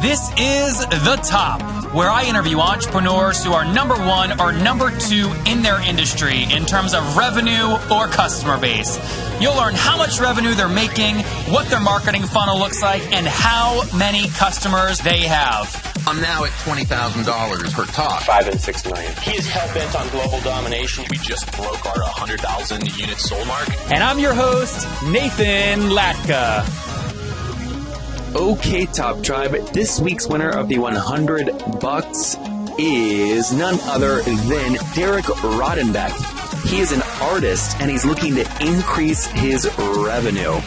This is The Top, where I interview entrepreneurs who are number one or number two in their industry in terms of revenue or customer base. You'll learn how much revenue they're making, what their marketing funnel looks like, and how many customers they have. I'm now at $20,000 per talk. 5 and 6 million. He is hell-bent on global domination. We just broke our 100,000 unit sold mark. And I'm your host, Nathan Latka. Okay, Top Tribe, this week's winner of the $100 is none other than Derek Rodenbeck. He is an artist and he's looking to increase his revenue.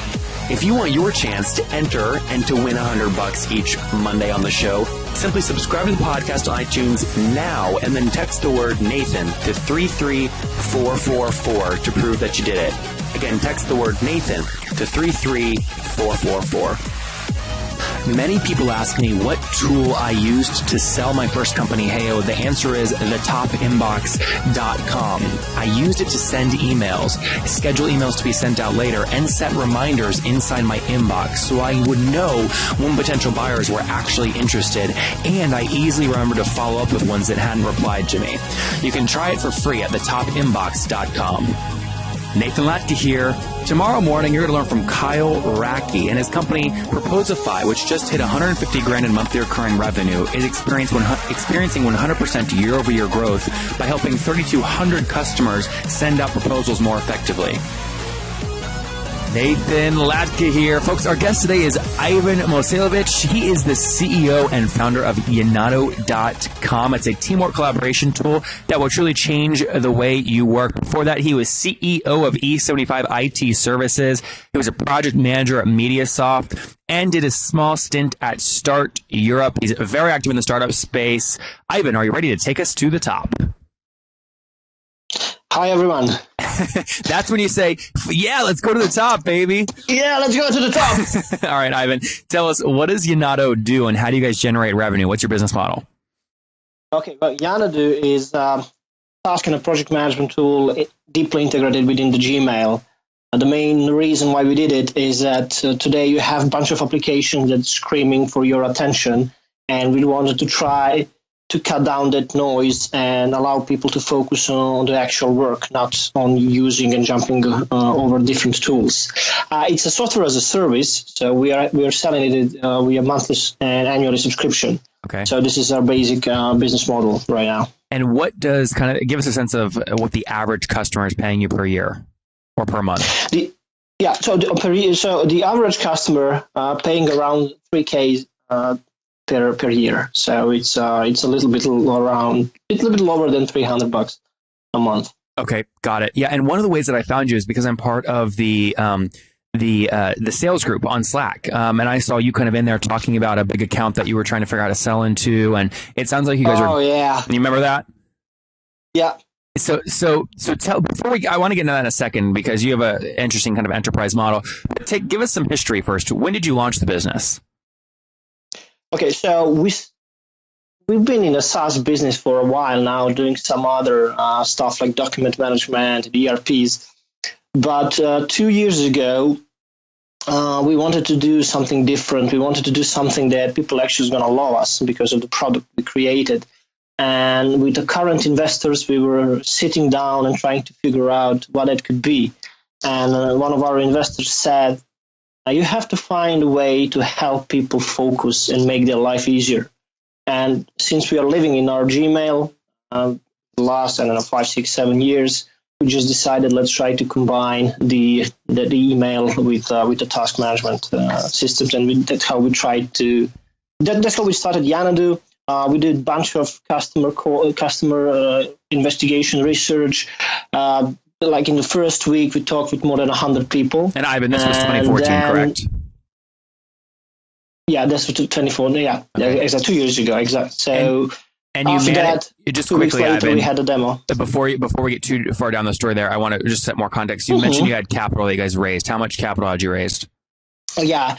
If you want your chance to enter and to win $100 each Monday on the show, simply subscribe to the podcast on iTunes now and then text the word Nathan to 33444 to prove that you did it. Again, text the word Nathan to 33444. Many people ask me what tool I used to sell my first company, Heyo. The answer is thetopinbox.com. I used it to send emails, schedule emails to be sent out later, and set reminders inside my inbox so I would know when potential buyers were actually interested, and I easily remember to follow up with ones that hadn't replied to me. You can try it for free at thetopinbox.com. Nathan Latka here. Tomorrow morning, you're going to learn from Kyle Racky and his company Proposify, which just hit $150,000 in monthly recurring revenue, is experiencing 100% year-over-year growth by helping 3,200 customers send out proposals more effectively. Nathan Latka here. Folks, our guest today is Ivan Mojsilovic. He is the CEO and founder of Yanado.com. It's a teamwork collaboration tool that will truly change the way you work. Before that, he was CEO of E75 IT Services. He was a project manager at MediaSoft and did a small stint at Start Europe. He's very active in the startup space. Ivan, are you ready to take us to the top? Hi, everyone. That's when you say, yeah, let's go to the top, baby. Yeah, let's go to the top. All right, Ivan, tell us, what does Yanado do and how do you guys generate revenue? What's your business model? Okay, well, Yanado is a task and a project management tool deeply integrated within the Gmail. The main reason why we did it is that today you have a bunch of applications that's screaming for your attention, and we wanted to try to cut down that noise and allow people to focus on the actual work, not on using and jumping over different tools. It's a software as a service, so we are selling it via monthly and annually subscription. Okay. So this is our basic business model right now. And what does kind of give us a sense of what the average customer is paying you per year or per month? So the average customer paying around $3,000 per year. So it's a little bit lower than $300 a month. Okay, got it. Yeah, and one of the ways that I found you is because I'm part of the sales group on Slack, and I saw you kind of in there talking about a big account that you were trying to figure out how to sell into, and it sounds like you guys are. Oh yeah. You remember that? Yeah. So tell I want to get into that in a second because you have an interesting kind of enterprise model. But give us some history first. When did you launch the business? Okay, so we've been in a SaaS business for a while now, doing some other stuff like document management, ERPs. But 2 years ago, we wanted to do something different. We wanted to do something that people actually going to love us because of the product we created. And with the current investors, we were sitting down and trying to figure out what it could be. And one of our investors said, you have to find a way to help people focus and make their life easier. And since we are living in our Gmail, the last, 5, 6, 7 years, we just decided let's try to combine the email with the task management systems. And that's how we tried to, that's how we started Yanado. We did a bunch of customer investigation research. Like in the first week, we talked with more than 100 people. And Ivan, this was 2014, correct? Yeah, this was 2014. Yeah, okay. Exactly 2 years ago. Exactly. So and you after managed, that, just 2 weeks quickly, later, Ivan, we had a demo. Before we get too far down the story there, I want to just set more context. You mentioned you had capital that you guys raised. How much capital had you raised? Yeah,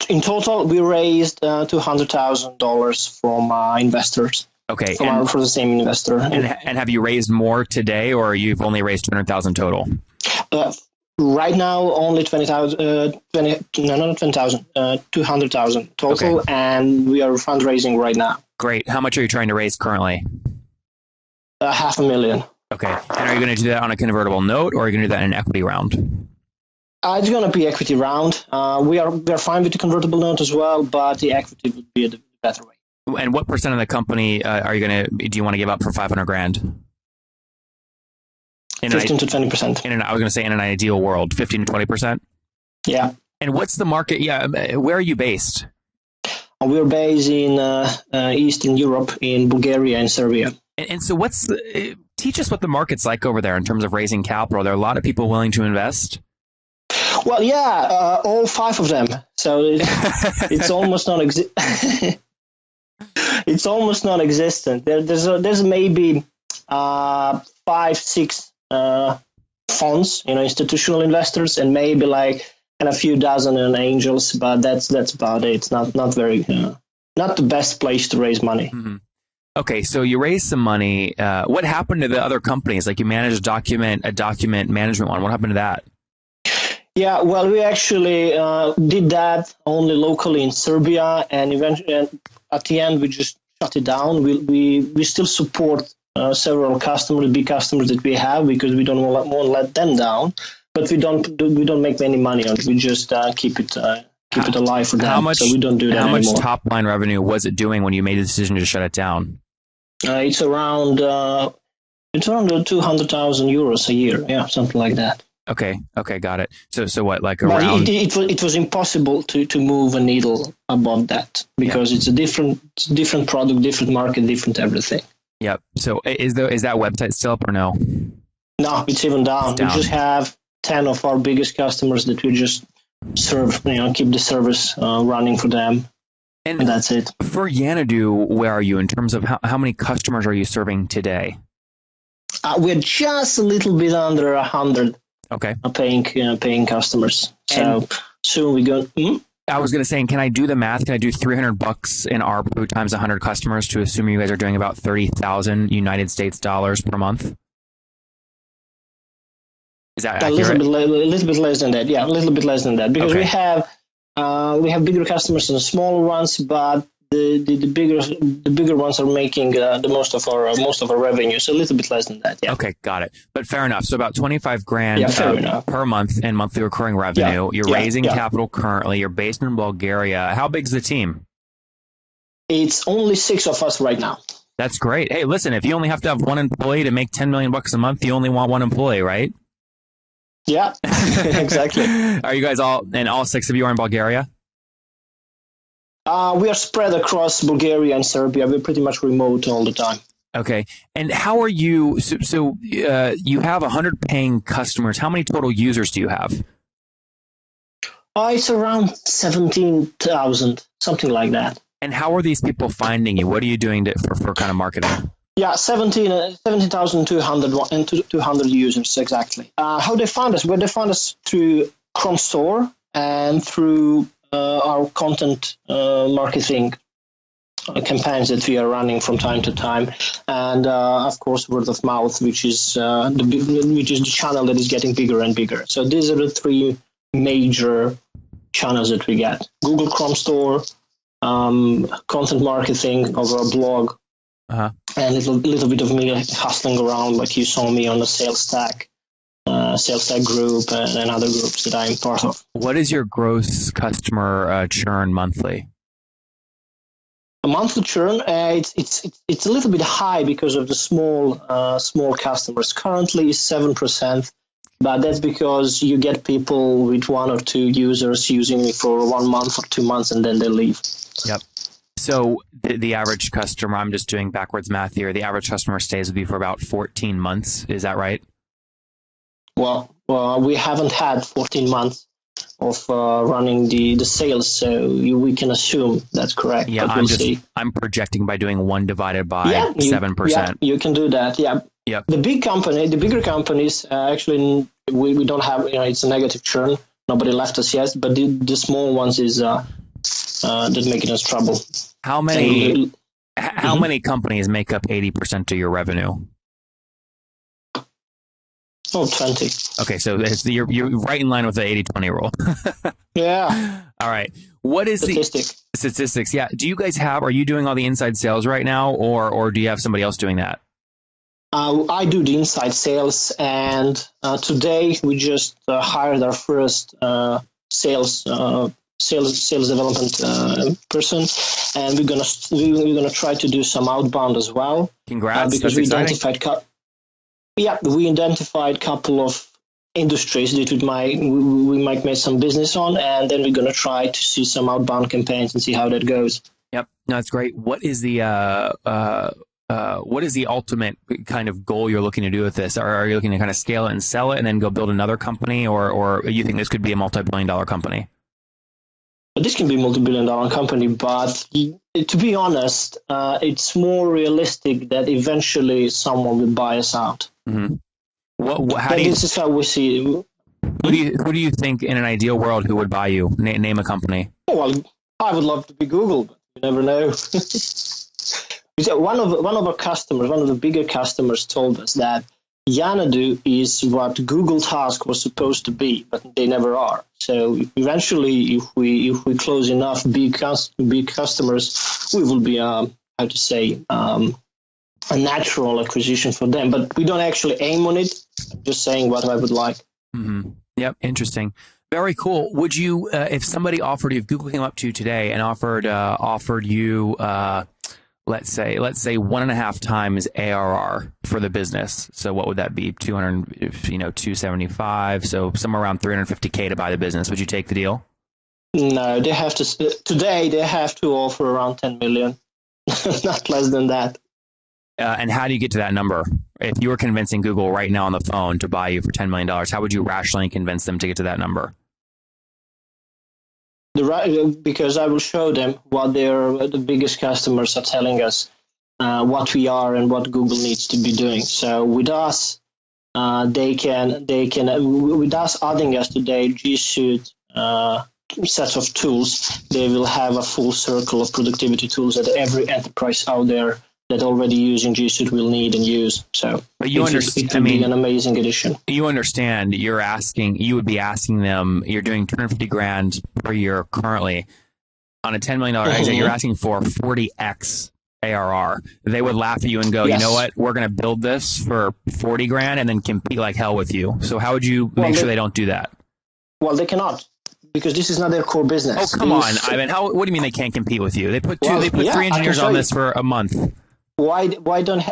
in total, we raised $200,000 from investors. Okay, for the same investor. And have you raised more today, or you've only raised $200,000 total? Right now, only 20,000, 200,000 total, Okay. and we are fundraising right now. Great. How much are you trying to raise currently? 500,000. Okay. And are you going to do that on a convertible note, or are you going to do that in an equity round? It's going to be equity round. We are fine with the convertible note as well, but the equity would be the better way. And what percent of the company do you want to give up for 500,000? 15 to 20%. I was going to say in an ideal world, 15 to 20%. Yeah. And what's the market? Yeah. Where are you based? We're based in Eastern Europe, in Bulgaria and Serbia. And so teach us what the market's like over there in terms of raising capital. Are there a lot of people willing to invest? Well, yeah, all 5 of them. So it's almost it's almost non-existent. There's maybe 5, 6 funds, institutional investors, and maybe and a few dozen angels, but that's about it. It's not very not the best place to raise money. Mm-hmm. Okay, so you raised some money. What happened to the other companies? Like you managed a document management one. What happened to that? Yeah, well, we actually did that only locally in Serbia, and eventually, at the end, we just shut it down. We still support several customers, big customers that we have, because we don't want to let them down. But we don't make any money on it. We just keep it alive for them. So we don't do that anymore. How much top line revenue was it doing when you made the decision to shut it down? It's around 200,000 euros a year. Yeah, something like that. Okay, got it. So what, like but around? It was impossible to move a needle above that, because it's a different product, different market, different everything. Yep. So is that website still up or no? No, it's even down. We just have 10 of our biggest customers that we just serve, keep the service running for them. And that's it. For Yanado, where are you in terms of how many customers are you serving today? We're just a little bit under 100. Okay. Paying customers. So soon we go. I was going to say, can I do the math? Can I do $300 in ARPU times 100 customers to assume you guys are doing about 30,000 United States dollars per month? Is that accurate? A little bit less than that. Yeah, a little bit less than that, because we have bigger customers and smaller ones, but the bigger ones are making the most of our revenue. So a little bit less than that. Yeah. Okay, got it. But fair enough. So about $25,000 per month in monthly recurring revenue. Yeah, you're raising capital currently. You're based in Bulgaria. How big's the team? It's only 6 of us right now. That's great. Hey, listen, if you only have to have one employee to make $10 million a month, you only want one employee, right? Yeah, exactly. Are you guys all 6 of you are in Bulgaria? We are spread across Bulgaria and Serbia. We're pretty much remote all the time. Okay. And how are you? So you have 100 paying customers. How many total users do you have? It's around 17,000, something like that. And how are these people finding you? What are you doing for kind of marketing? Yeah, 17,200 users, exactly. How they found us? Well, they found us through Chrome Store and through our content marketing campaigns that we are running from time to time, and of course word of mouth, which is the channel that is getting bigger and bigger. So these are the 3 major channels that we get: Google Chrome Store, content marketing over our blog, and a little bit of me hustling around, like you saw me on the Sales Stack group and other groups that I'm part of. What is your gross customer churn monthly? A monthly churn, it's a little bit high because of the small customers. Currently is 7%, but that's because you get people with 1 or 2 users using it for 1 month or 2 months, and then they leave. Yep. So the average customer, I'm just doing backwards math here, the average customer stays with you for about 14 months. Is that right? Well, we haven't had 14 months of running the sales, so we can assume that's correct. Yeah, I'm projecting by doing 1 divided by 7%. Yeah, you can do that. Yeah. Yep. The bigger companies, actually, we don't have. It's a negative churn. Nobody left us yet, but the small ones is that making us trouble. How many companies make up 80% of your revenue? Oh, 20. Okay, so you're right in line with the 80-20 rule. Yeah. All right. What is Statistic. the statistics? Yeah. Do you guys are you doing all the inside sales right now, or do you have somebody else doing that? I do the inside sales, and today we just hired our first sales development person, and we're gonna try to do some outbound as well. Congrats! Because That's we exciting. identified a couple of industries that we might make some business on, and then we're gonna try to see some outbound campaigns and see how that goes. Yep. No, that's great. What is the ultimate kind of goal you're looking to do with this? Are you looking to kind of scale it and sell it and then go build another company, or you think this could be a multi-billion-dollar company? This can be a multi-billion-dollar company, but to be honest, it's more realistic that eventually someone will buy us out. Mm-hmm. This is how we see it. Who do you think in an ideal world who would buy you? Name a company. Well, I would love to be Google, but you never know. One of our customers, one of the bigger customers, told us that Yanado is what Google Task was supposed to be, but they never are. So eventually, if we close enough big customers, we will be a natural acquisition for them. But we don't actually aim on it. I'm just saying what I would like. Mm-hmm. Yep, interesting. Very cool. Would you, if somebody offered you, if Google came up to you today and offered you, let's say 1.5 times ARR for the business. So what would that be? 275. So somewhere around $350K to buy the business. Would you take the deal? No, they have to offer around 10 million, not less than that. And how do you get to that number? If you were convincing Google right now on the phone to buy you for $10 million, how would you rationally convince them to get to that number? Because I will show them what the biggest customers are telling us, what we are and what Google needs to be doing. So with us, with us adding us to their G Suite set of tools, they will have a full circle of productivity tools that every enterprise out there that already using G Suite will need and use. So but you understand, it will be an amazing addition. You understand, you would be asking them, you're doing $250,000 per year currently on a $10 million exit, you're asking for 40x ARR. They would laugh at you and go, yes. You know what, we're going to build this for $40,000 and then compete like hell with you. So how would you make sure they don't do that? Well, they cannot. Because this is not their core business. Oh, come on, Ivan. What do you mean they can't compete with you? They put 3 engineers on this for a month. Why don't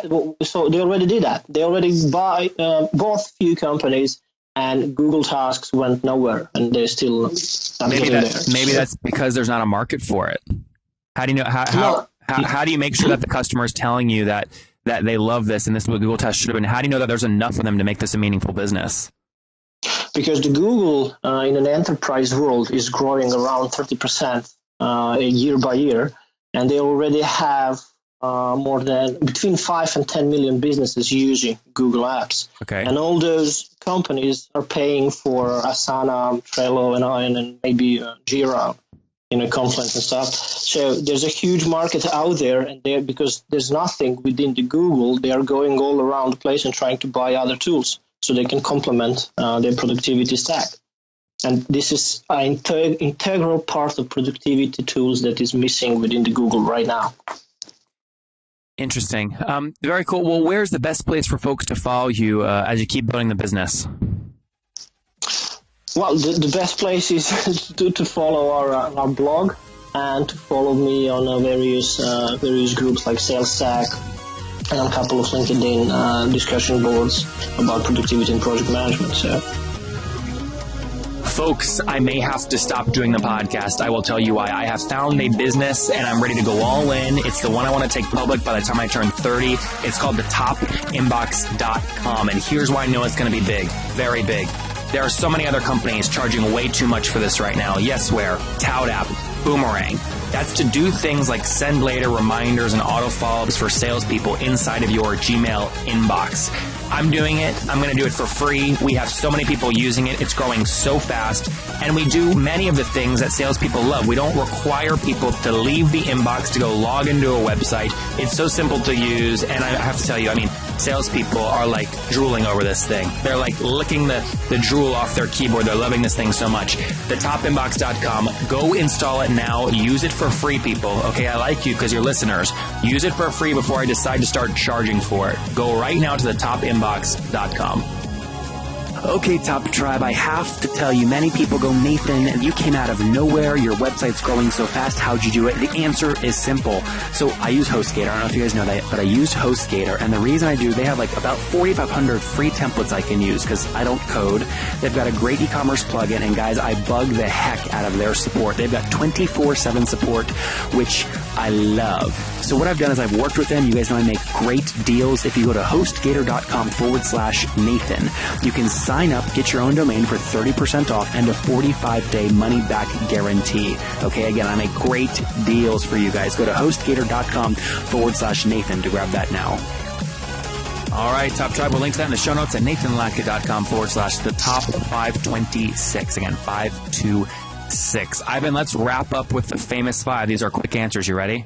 so they already did that. They already bought few companies, and Google Tasks went nowhere, and they're still maybe that's because there's not a market for it. How do you know how do you make sure that the customer is telling you that they love this and this is what Google Tasks should have been? How do you know that there's enough for them to make this a meaningful business? Because the Google in an enterprise world is growing around 30% year by year, and they already have more than between 5 and 10 million businesses using Google Apps. Okay. And all those companies are paying for Asana, Trello, and maybe Jira, Confluence and stuff. So there's a huge market out there, and because there's nothing within the Google, they are going all around the place and trying to buy other tools so they can complement their productivity stack. And this is an integral part of productivity tools that is missing within the Google right now. Interesting. Very cool. Well, where's the best place for folks to follow you as you keep building the business? Well, the best place is to follow our blog and to follow me on various groups like Sales Stack and a couple of LinkedIn discussion boards about productivity and project management. So. Folks, I may have to stop doing the podcast. I will tell you why. I have found a business and I'm ready to go all in. It's the one I want to take public by the time I turn 30. It's called thetopinbox.com. And here's why I know it's going to be big, very big. There are so many other companies charging way too much for this right now. Yesware, ToutApp, Boomerang. That's to do things like send later reminders and auto follow-ups for salespeople inside of your Gmail inbox. I'm doing it. I'm going to do it for free. We have so many people using it. It's growing so fast. And we do many of the things that salespeople love. We don't require people to leave the inbox to go log into a website. It's so simple to use. And I have to tell you, I mean, salespeople are like drooling over this thing. They're like licking the drool off their keyboard. They're loving this thing so much. thetopinbox.com. Go install it now. Use it for free, people. Okay, I like you because you're listeners. Use it for free before I decide to start charging for it. Go right now to thetopinbox.com. Okay, Top Tribe, I have to tell you, many people go, Nathan, you came out of nowhere. Your website's growing so fast. How'd you do it? The answer is simple. So I use HostGator. I don't know if you guys know that, but I use HostGator. And the reason I do, they have like about 4,500 free templates I can use because I don't code. They've got a great e-commerce plugin. And guys, I bug the heck out of their support. They've got 24/7 support, which I love. So what I've done is I've worked with them. You guys know I make great deals. If you go to hostgator.com/Nathan, you can sign up, get your own domain for 30% off and a 45-day money-back guarantee. Okay, again, I make great deals for you guys. Go to hostgator.com/Nathan to grab that now. All right, Top Tribe, we'll link to that in the show notes at nathanlatka.com/the top 526. Again, 526. Ivan, let's wrap up with the famous 5. These are quick answers. You ready?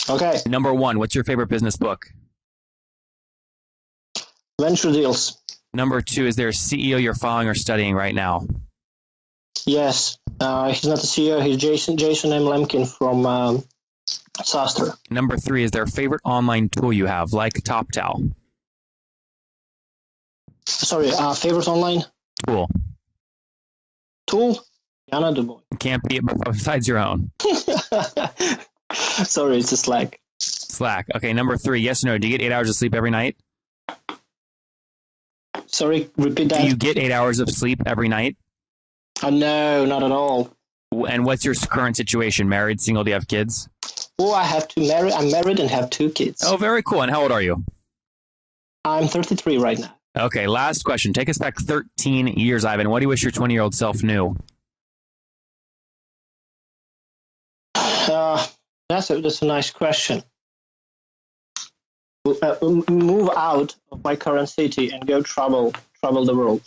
Okay. Number 1, what's your favorite business book? Venture Deals. Number 2, is there a CEO you're following or studying right now? Yes. He's not the CEO. He's Jason M. Lemkin from Saster. Number 3, is there a favorite online tool you have, like TopTal? Sorry, favorite online? Tool. Yanado boy. Can't be besides your own. Sorry, it's a Slack. Slack. Okay, number 3, yes or no, do you get 8 hours of sleep every night? Sorry, repeat that. Do you get 8 hours of sleep every night? No, not at all. And what's your current situation? Married, single, do you have kids? Oh, I'm married and have 2 kids. Oh, very cool. And how old are you? I'm 33 right now. Okay, last question. Take us back 13 years, Ivan. What do you wish your 20-year-old self knew? That's a nice question. Move out of my current city and go travel the world.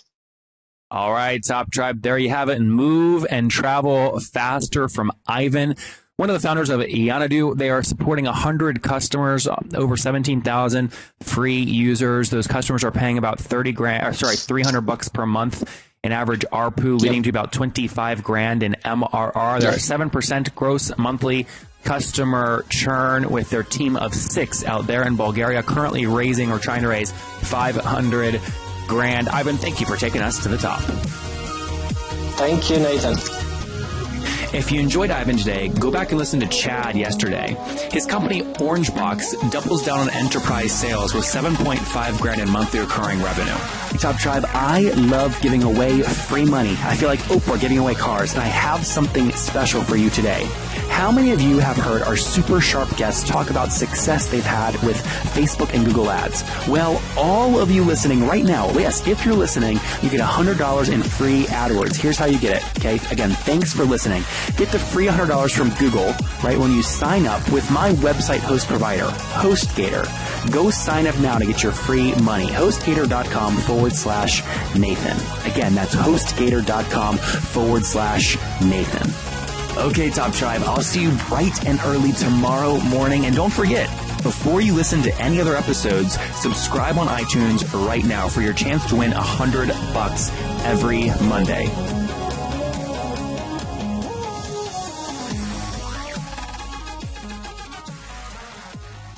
All right, Top Tribe, there you have it. And move and travel faster from Ivan, one of the founders of Yanado. They are supporting 100 customers, over 17,000 free users. Those customers are paying about $300 per month in average ARPU, leading to about 25 grand in MRR. They're at 7% gross monthly customer churn with their team of 6 out there in Bulgaria, currently raising or trying to raise 500 grand. Ivan, thank you for taking us to the top. Thank you, Nathan. If you enjoyed Ivan today, go back and listen to Chad yesterday. His company, Orangebox, doubles down on enterprise sales with 7.5 grand in monthly recurring revenue. Top Tribe, I love giving away free money. I feel like Oprah giving away cars, and I have something special for you today. How many of you have heard our super sharp guests talk about success they've had with Facebook and Google Ads? Well, all of you listening right now, yes, if you're listening, you get $100 in free AdWords. Here's how you get it, okay? Again, thanks for listening. Get the free $100 from Google, right, when you sign up with my website host provider, HostGator. Go sign up now to get your free money. HostGator.com/Nathan. Again, that's HostGator.com/Nathan. Okay, Top Tribe, I'll see you bright and early tomorrow morning. And don't forget, before you listen to any other episodes, subscribe on iTunes right now for your chance to win $100 every Monday.